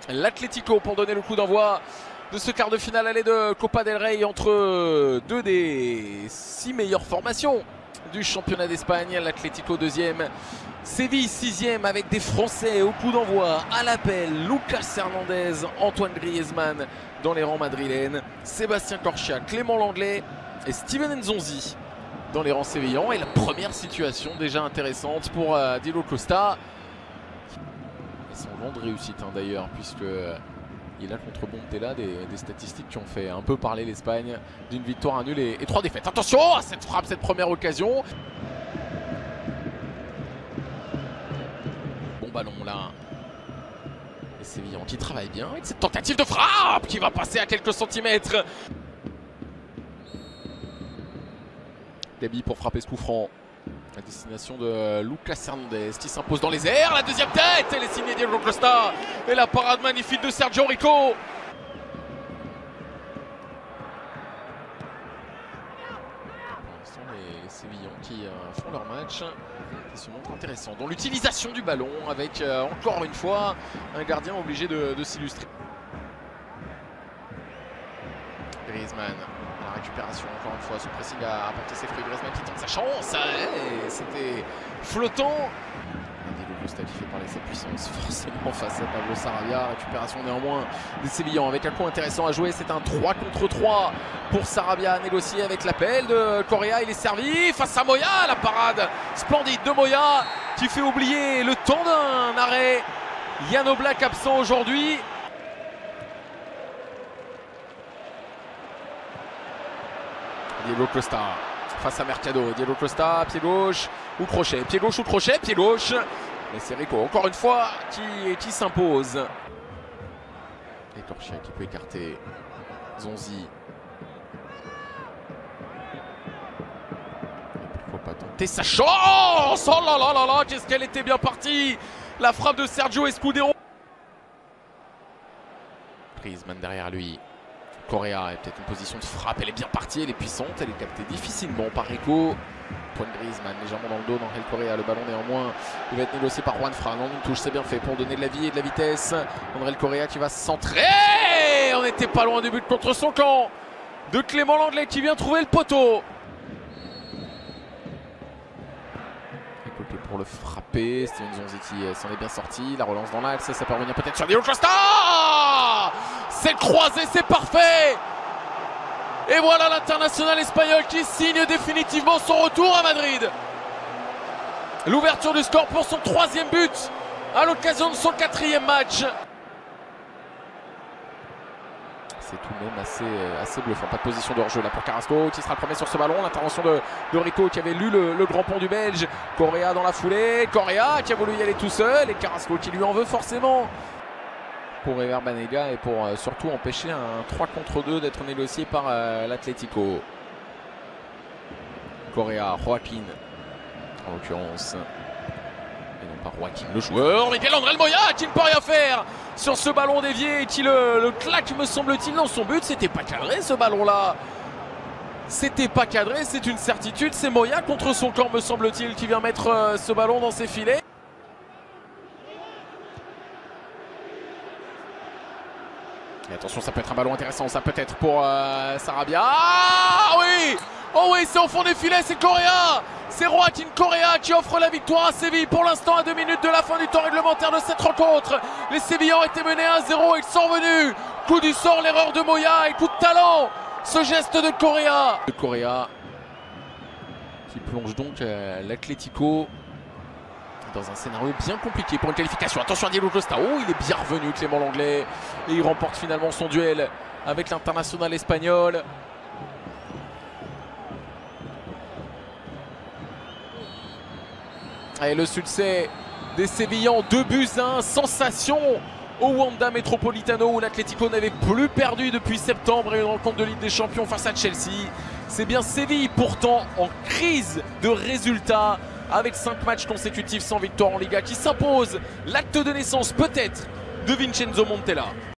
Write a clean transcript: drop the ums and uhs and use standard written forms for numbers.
l'Atlético pour donner le coup d'envoi de ce quart de finale aller de Copa del Rey entre deux des 6 meilleures formations du championnat d'Espagne. L'Atlético 2e, Séville 6e avec des Français au coup d'envoi à l'appel. Lucas Hernandez, Antoine Griezmann dans les rangs madrilènes, Sébastien Corchia, Clément Lenglet et Steven Nzonzi dans les rangs sévillans. Et la première situation déjà intéressante pour Diego Costa. Et son vent de réussite d'ailleurs, puisque il a contre Montella des statistiques qui ont fait un peu parler l'Espagne, d'une victoire, un nul et 3 défaites. Attention à cette frappe, cette première occasion. Bon ballon là. Les Sévillans qui travaillent bien avec cette tentative de frappe qui va passer à quelques centimètres. Gabi pour frapper ce coup franc. La destination de Lucas Hernandez qui s'impose dans les airs. La deuxième tête, elle est signée Diego Costa. Et la parade magnifique de Sergio Rico. Pour l'instant, les Sévillans qui font leur match, qui se montrent intéressants dans l'utilisation du ballon avec encore une fois un gardien obligé de s'illustrer. Griezmann. La récupération, encore une fois, ce pressing a apporté ses fruits. Griezmann qui tente sa chance, c'était flottant. Diego Costa qui fait parler sa puissance forcément face à Pablo Sarabia. Récupération néanmoins des Sévillans avec un coup intéressant à jouer. C'est un 3 contre 3 pour Sarabia, négocié avec l'appel de Correa. Il est servi face à Moya. La parade splendide de Moya qui fait oublier le temps d'un arrêt. Jan Oblak absent aujourd'hui. Diego Costa face à Mercado. Diego Costa, pied gauche ou crochet. Pied gauche ou crochet, pied gauche. Et c'est Rico, encore une fois, qui s'impose. Et Corchia qui peut écarter Zonzi. Et pourquoi pas tenter sa chance. Oh là là là là, qu'est-ce qu'elle était bien partie. La frappe de Sergio Escudero. Griezmann derrière lui. Correa est peut-être une position de frappe, elle est bien partie, elle est puissante, elle est captée difficilement par Rico. Point de Griezmann légèrement dans le dos d'Angel Correa, le ballon néanmoins il va être négocié par Juan Fran. Non, une touche, c'est bien fait pour donner de la vie et de la vitesse. Angel Correa qui va se centrer. On n'était pas loin du but contre son camp de Clément Lenglet qui vient trouver le poteau. Pour le frapper, Steven Nzonzi qui s'en est bien sorti. La relance dans l'axe, ça peut revenir peut-être sur Diego Costa. C'est croisé, c'est parfait. Et voilà l'international espagnol qui signe définitivement son retour à Madrid. L'ouverture du score pour son 3e but à l'occasion de son 4e match. C'est tout de même assez bluffant. Pas de position de hors-jeu là pour Carrasco qui sera le premier sur ce ballon. L'intervention de Rico qui avait lu le grand pont du Belge. Correa dans la foulée. Correa qui a voulu y aller tout seul. Et Carrasco qui lui en veut forcément. Pour Ever Banega et pour surtout empêcher un 3 contre 2 d'être négocié par l'Atlético. Correa, Joaquin en l'occurrence. Et non pas Joaquin, le joueur. Miguel André Moya qui ne peut rien faire sur ce ballon dévié et qui le claque me semble-t-il dans son but. C'était pas cadré ce ballon là. C'était pas cadré, c'est une certitude. C'est Moya contre son camp me semble-t-il qui vient mettre ce ballon dans ses filets. Et attention, ça peut être un ballon intéressant, ça peut être pour Sarabia. Ah oui! Oh oui, c'est au fond des filets, c'est Correa. C'est Joaquin Correa qui offre la victoire à Séville pour l'instant à 2 minutes de la fin du temps réglementaire de cette rencontre. Les Sévillans étaient menés 1-0, ils sont revenus. Coup du sort, l'erreur de Moya et coup de talent. Ce geste de Correa. Correa qui plonge donc l'Atlético dans un scénario bien compliqué pour une qualification. Attention à Diego Costa. Oh, il est bien revenu Clément Lenglet. Et il remporte finalement son duel avec l'international espagnol. Et le succès des Sévillans, 2-1, sensation au Wanda Metropolitano où l'Atlético n'avait plus perdu depuis septembre et une rencontre de Ligue des Champions face à Chelsea. C'est bien Séville pourtant en crise de résultats avec 5 matchs consécutifs sans victoire en Liga qui s'impose l'acte de naissance peut-être de Vincenzo Montella.